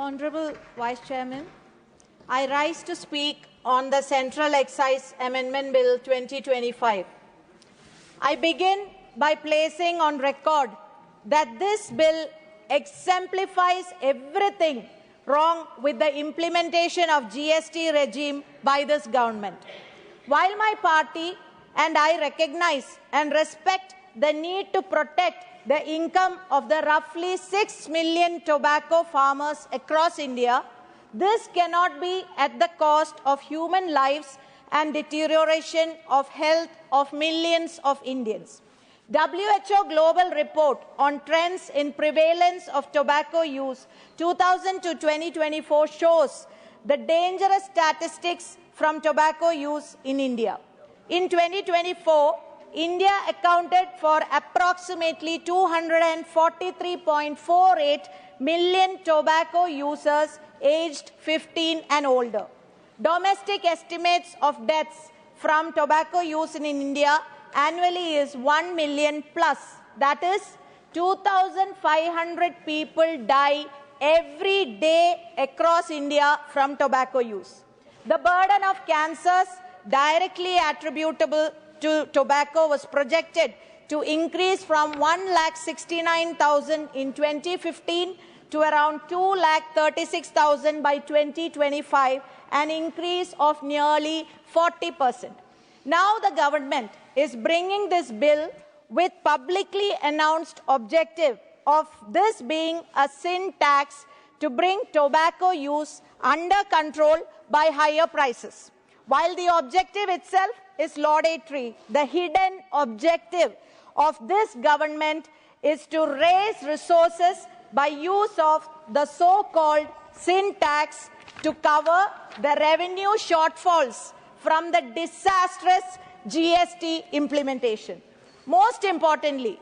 Honourable Vice Chairman, I rise to speak on the Central Excise Amendment Bill 2025. I begin by placing on record that this bill exemplifies everything wrong with the implementation of GST regime by this government. While my party and I recognize and respect the need to protect the income of the roughly 6 million tobacco farmers across India, this cannot be at the cost of human lives and deterioration of health of millions of Indians. WHO Global Report on Trends in Prevalence of Tobacco Use 2000 to 2024 shows the dangerous statistics from tobacco use in India. In 2024, India accounted for approximately 243.48 million tobacco users aged 15 and older. Domestic estimates of deaths from tobacco use in India annually is 1 million plus. That is, 2,500 people die every day across India from tobacco use. The burden of cancers directly attributable to tobacco was projected to increase from 1,69,000 in 2015 to around 2,36,000 by 2025, an increase of nearly 40%. Now the government is bringing this bill with publicly announced objective of this being a sin tax to bring tobacco use under control by higher prices. While the objective itself is laudatory, the hidden objective of this government is to raise resources by use of the so-called sin tax to cover the revenue shortfalls from the disastrous GST implementation. Most importantly,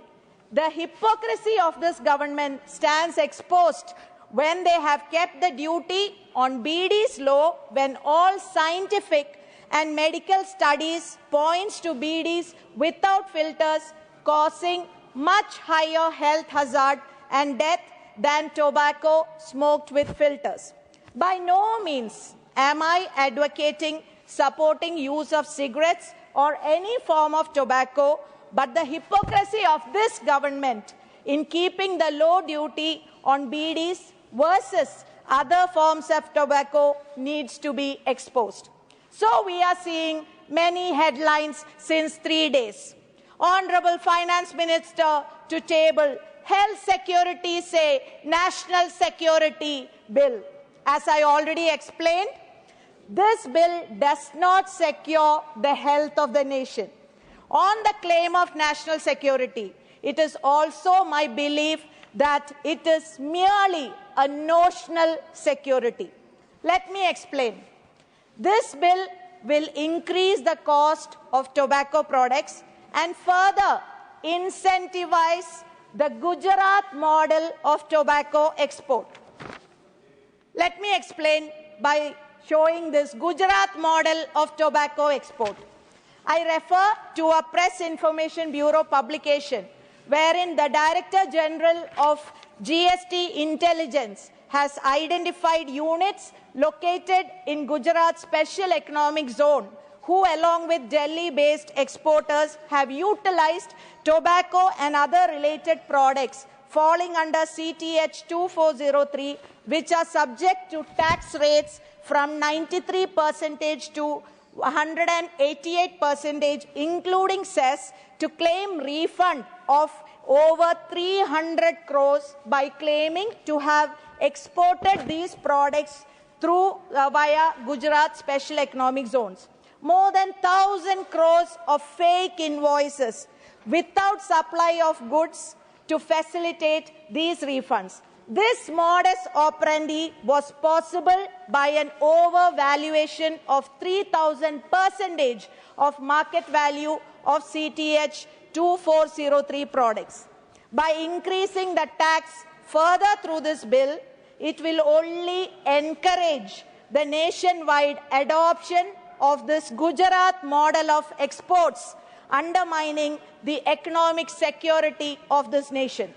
the hypocrisy of this government stands exposed when they have kept the duty on BDs low when all scientific and medical studies points to BDs without filters causing much higher health hazard and death than tobacco smoked with filters. By no means am I advocating supporting use of cigarettes or any form of tobacco, but the hypocrisy of this government in keeping the low duty on BDs versus other forms of tobacco needs to be exposed. So we are seeing many headlines since 3 days. Honourable Finance Minister to table Health Security Say National Security Bill. As I already explained, this bill does not secure the health of the nation. On the claim of national security, it is also my belief that it is merely a notional security. Let me explain. This bill will increase the cost of tobacco products and further incentivize the Gujarat model of tobacco export. Let me explain by showing this Gujarat model of tobacco export. I refer to a Press Information Bureau publication wherein the Director General of GST Intelligence has identified units located in Gujarat Special Economic Zone who, along with Delhi-based exporters, have utilized tobacco and other related products falling under CTH 2403, which are subject to tax rates from 93% to 188%, including cess, to claim refund of over 300 crores by claiming to have exported these products through via Gujarat Special Economic Zones. More than 1,000 crores of fake invoices without supply of goods to facilitate these refunds. This modus operandi was possible by an overvaluation of 3,000% of market value of CTH 2403 products. By increasing the tax further through this bill, it will only encourage the nationwide adoption of this Gujarat model of exports, undermining the economic security of this nation.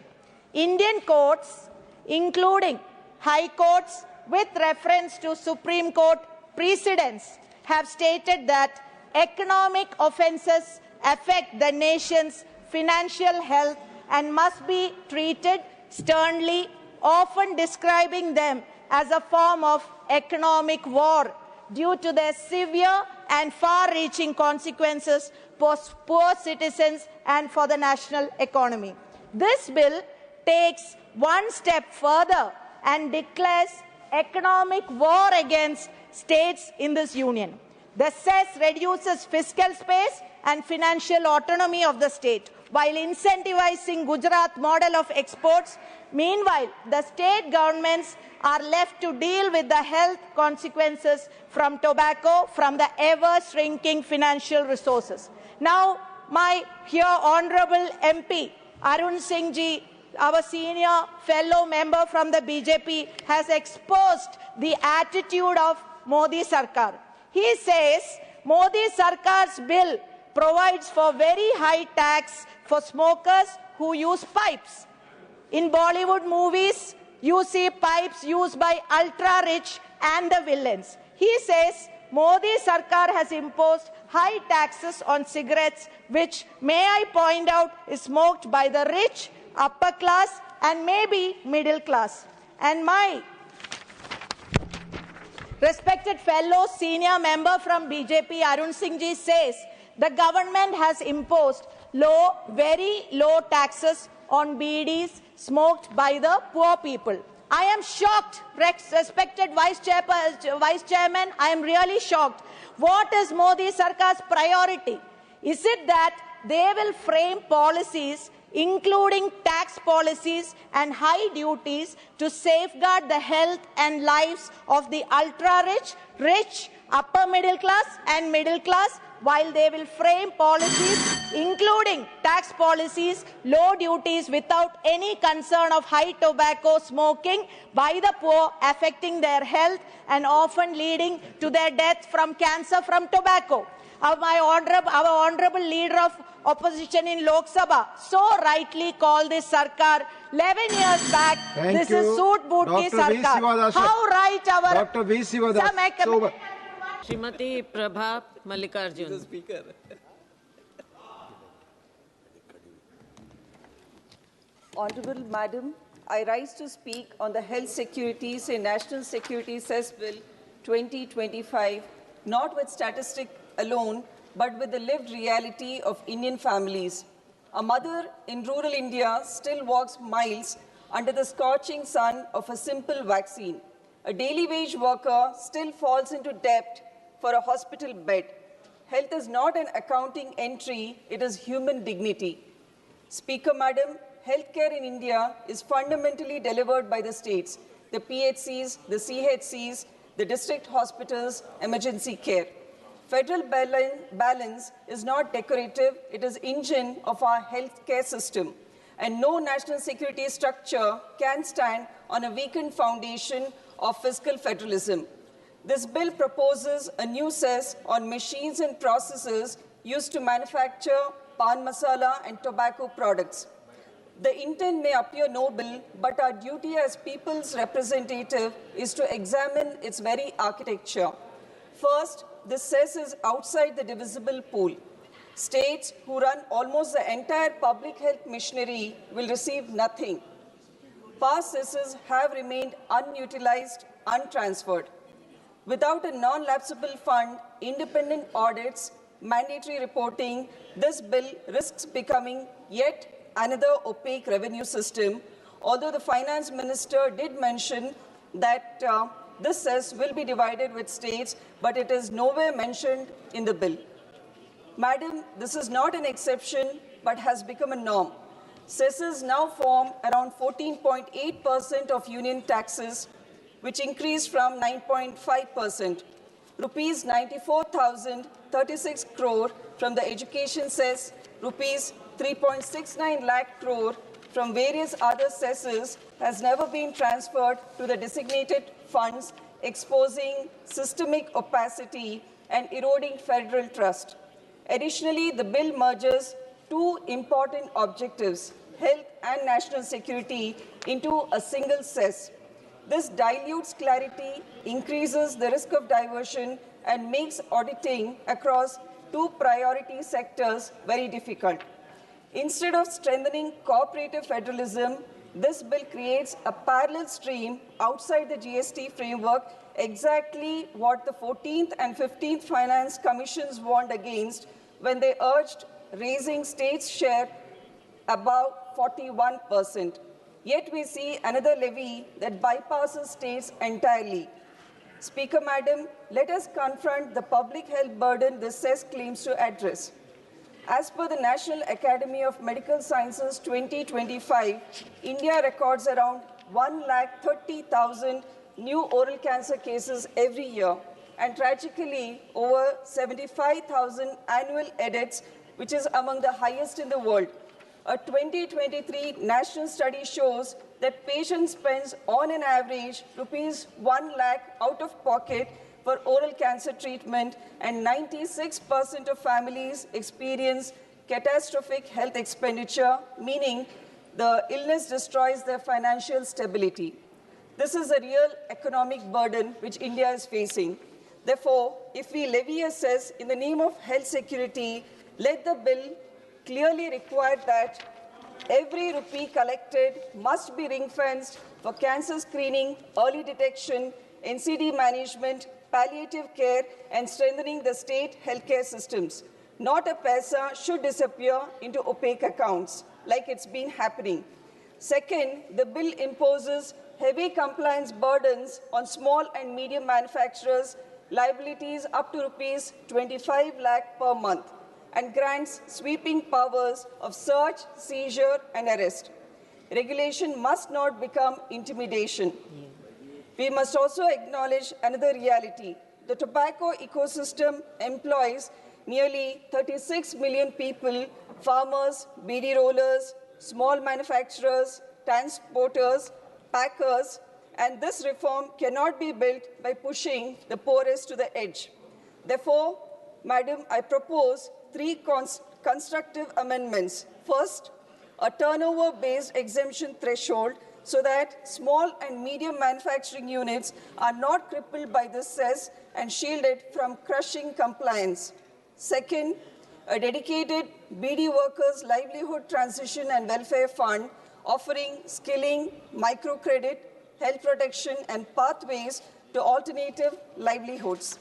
Indian courts, including high courts with reference to Supreme Court precedents, have stated that economic offences affect the nation's financial health and must be treated sternly, often describing them as a form of economic war due to their severe and far-reaching consequences for poor citizens and for the national economy. This bill takes one step further and declares economic war against states in this union. The cess reduces fiscal space and financial autonomy of the state while incentivizing Gujarat model of exports. Meanwhile, the state governments are left to deal with the health consequences from tobacco from the ever-shrinking financial resources. Now, my here Honourable MP, Arun Singh ji, our senior fellow member from the BJP, has exposed the attitude of Modi Sarkar. He says Modi Sarkar's bill provides for very high tax for smokers who use pipes. In Bollywood movies, you see pipes used by ultra-rich and the villains. He says Modi Sarkar has imposed high taxes on cigarettes, which, may I point out, is smoked by the rich, upper class and maybe middle class. And my respected fellow senior member from BJP, Arun Singh ji, says the government has imposed very low taxes on BDs smoked by the poor people. I am shocked, respected Vice Chairman, I am really shocked. What is Modi Sarkar's priority? Is it that they will frame policies including tax policies and high duties to safeguard the health and lives of the ultra-rich, rich, upper middle class and middle class, while they will frame policies including tax policies, low duties without any concern of high tobacco smoking by the poor, affecting their health and often leading to their death from cancer from tobacco. Our honourable leader of opposition in Lok Sabha so rightly called this Sarkar 11 years back. This is Soot Boot ki Sarkar. How right our... Dr. V. Sivadas. Srimati Prabha Mallikarjun. Speaker. Honourable Madam, I rise to speak on the Health Securities and National Security Cess Bill 2025, not with statistic alone, but with the lived reality of Indian families. A mother in rural India still walks miles under the scorching sun of a simple vaccine. A daily wage worker still falls into debt for a hospital bed. Health is not an accounting entry, it is human dignity. Speaker Madam, healthcare in India is fundamentally delivered by the states, the PHCs, the CHCs, the district hospitals, emergency care. Federal balance is not decorative, it is engine of our healthcare system. And no national security structure can stand on a weakened foundation of fiscal federalism. This bill proposes a new cess on machines and processes used to manufacture pan masala and tobacco products. The intent may appear noble, but our duty as people's representative is to examine its very architecture. First, this cess is outside the divisible pool. States who run almost the entire public health machinery will receive nothing. Past cesses have remained unutilized, untransferred. Without a non-lapsable fund, independent audits, mandatory reporting, this bill risks becoming yet another opaque revenue system, although the finance minister did mention that this cess will be divided with states, but it is nowhere mentioned in the bill. Madam, this is not an exception, but has become a norm. Cesses now form around 14.8% of union taxes, which increased from 9.5%. Rupees 94,036 crore from the education cess, rupees 3.69 lakh crore from various other cesses has never been transferred to the designated funds, exposing systemic opacity and eroding federal trust. Additionally, the bill merges two important objectives, health and national security, into a single cess. This dilutes clarity, increases the risk of diversion, and makes auditing across two priority sectors very difficult. Instead of strengthening cooperative federalism, this bill creates a parallel stream outside the GST framework, exactly what the 14th and 15th Finance Commissions warned against when they urged raising states' share above 41%. Yet we see another levy that bypasses states entirely. Speaker, Madam, let us confront the public health burden this cess claims to address. As per the National Academy of Medical Sciences 2025, India records around 130,000 new oral cancer cases every year, and tragically over 75,000 annual edits, which is among the highest in the world. A 2023 national study shows that patients spend on an average rupees 1 lakh out of pocket for oral cancer treatment, and 96% of families experience catastrophic health expenditure, meaning the illness destroys their financial stability. This is a real economic burden which India is facing. Therefore, if we levy a cess in the name of health security, let the bill clearly require that every rupee collected must be ring-fenced for cancer screening, early detection, NCD management, palliative care, and strengthening the state healthcare systems. Not a paisa should disappear into opaque accounts, like it's been happening. Second, the bill imposes heavy compliance burdens on small and medium manufacturers, liabilities up to rupees 25 lakh per month, and grants sweeping powers of search, seizure, and arrest. Regulation must not become intimidation. We must also acknowledge another reality. The tobacco ecosystem employs nearly 36 million people, farmers, BD rollers, small manufacturers, transporters, packers, and this reform cannot be built by pushing the poorest to the edge. Therefore, Madam, I propose three constructive amendments. First, a turnover-based exemption threshold so that small and medium manufacturing units are not crippled by this cess and shielded from crushing compliance. Second, a dedicated BD workers' livelihood transition and welfare fund offering skilling, microcredit, health protection, and pathways to alternative livelihoods.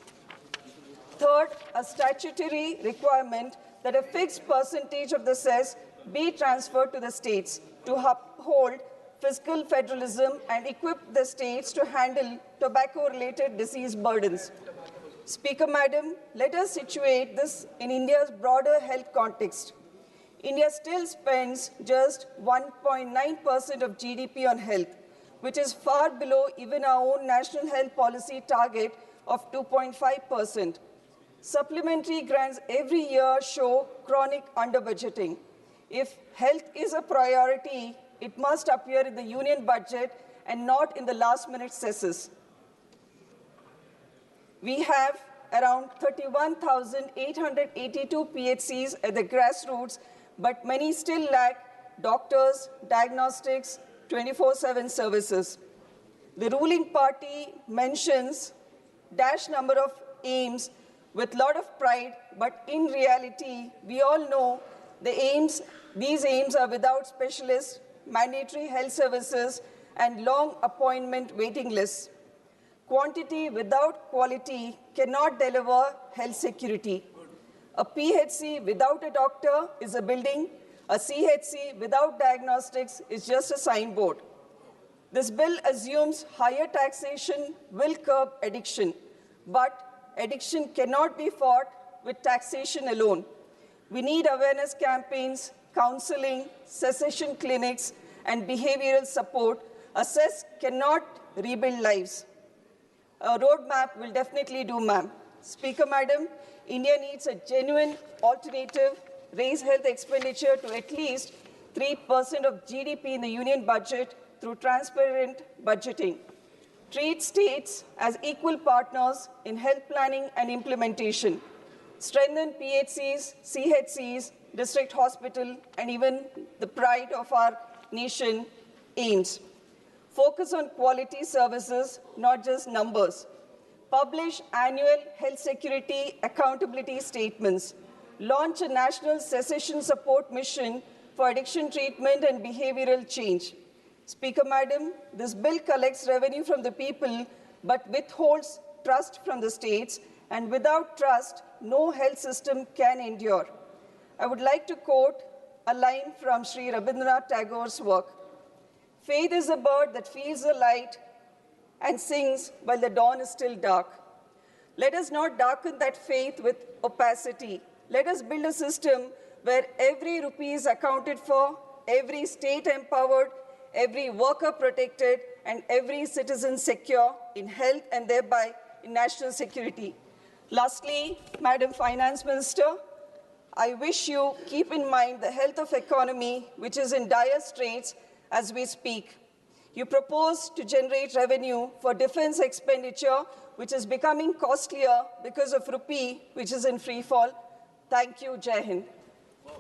Third, a statutory requirement that a fixed percentage of the cess be transferred to the states to uphold fiscal federalism and equip the states to handle tobacco-related disease burdens. Speaker, Madam, let us situate this in India's broader health context. India still spends just 1.9% of GDP on health, which is far below even our own national health policy target of 2.5%. Supplementary grants every year show chronic under-budgeting. If health is a priority, it must appear in the union budget and not in the last-minute cesses. We have around 31,882 PHCs at the grassroots, but many still lack doctors, diagnostics, 24/7 services. The ruling party mentions dash number of aims with a lot of pride, but in reality, we all know these aims are without specialists, mandatory health services, and long appointment waiting lists. Quantity without quality cannot deliver health security. A PHC without a doctor is a building. A CHC without diagnostics is just a signboard. This bill assumes higher taxation will curb addiction, but addiction cannot be fought with taxation alone. We need awareness campaigns, counseling, cessation clinics, and behavioral support. A cess cannot rebuild lives. A roadmap will definitely do, ma'am. Speaker, Madam, India needs a genuine alternative, raise health expenditure to at least 3% of GDP in the union budget through transparent budgeting. Treat states as equal partners in health planning and implementation. Strengthen PHCs, CHCs, district hospital, and even the pride of our nation, AIIMS. Focus on quality services, not just numbers. Publish annual health security accountability statements. Launch a national cessation support mission for addiction treatment and behavioral change. Speaker Madam, this bill collects revenue from the people but withholds trust from the states, and without trust, no health system can endure. I would like to quote a line from Sri Rabindranath Tagore's work. Faith is a bird that feels the light and sings while the dawn is still dark. Let us not darken that faith with opacity. Let us build a system where every rupee is accounted for, every state empowered, every worker protected, and every citizen secure in health and thereby in national security. Lastly, Madam Finance Minister, I wish you keep in mind the health of economy, which is in dire straits as we speak. You propose to generate revenue for defense expenditure, which is becoming costlier because of rupee, which is in free fall. Thank you. Jai Hind.